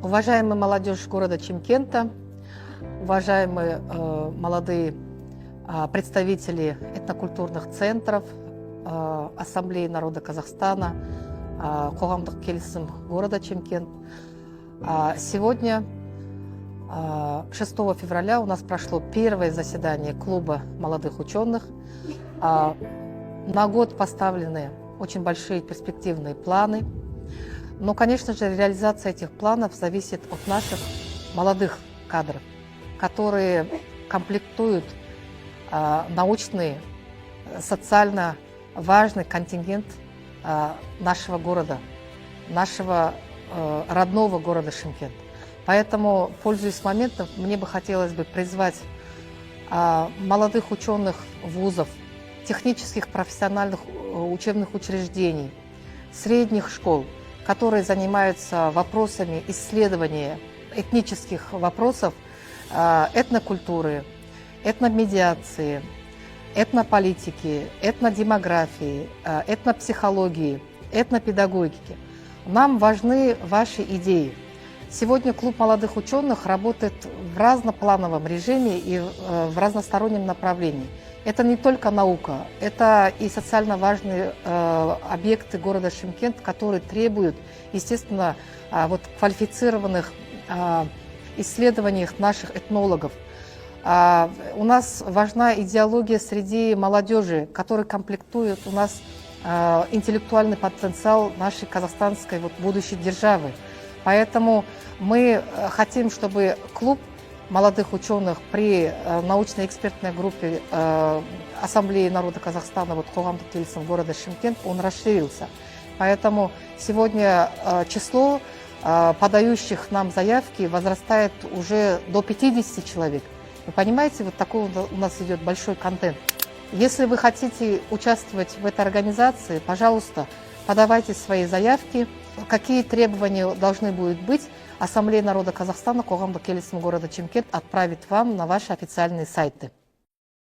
Уважаемая молодежь города Чимкента, уважаемые молодые представители этнокультурных центров, Ассамблеи народа Казахстана, Қоғамдық келісім города Чимкент. Сегодня, 6 февраля, у нас прошло первое заседание клуба молодых ученых. На год поставлены очень большие перспективные планы. Но, конечно же, реализация этих планов зависит от наших молодых кадров, которые комплектуют научный, социально важный контингент нашего города, нашего родного города Шымкент. Поэтому, пользуясь моментом, мне бы хотелось призвать молодых ученых вузов, технических профессиональных учебных учреждений, средних школ, которые занимаются вопросами исследования этнических вопросов, этнокультуры, этномедиации, этнополитики, этнодемографии, этнопсихологии, этнопедагогики. Нам важны ваши идеи. Сегодня клуб молодых ученых работает в разноплановом режиме и в разностороннем направлении. Это не только наука, это и социально важные объекты города Шымкент, которые требуют, естественно, квалифицированных исследований наших этнологов. У нас важна идеология среди молодежи, которая комплектует у нас интеллектуальный потенциал нашей казахстанской будущей державы. Поэтому мы хотим, чтобы клуб молодых ученых при научно-экспертной группе Ассамблеи народа Казахстана Қоғамдық келісім города Шымкент, он расширился. Поэтому сегодня число подающих нам заявки возрастает уже до 50 человек. Вы понимаете, такой у нас идет большой контент. Если вы хотите участвовать в этой организации, пожалуйста, подавайте свои заявки. Какие требования должны будут быть, Ассамблея народа Казахстана Қоғамдық келісім города Чимкент отправит вам на ваши официальные сайты.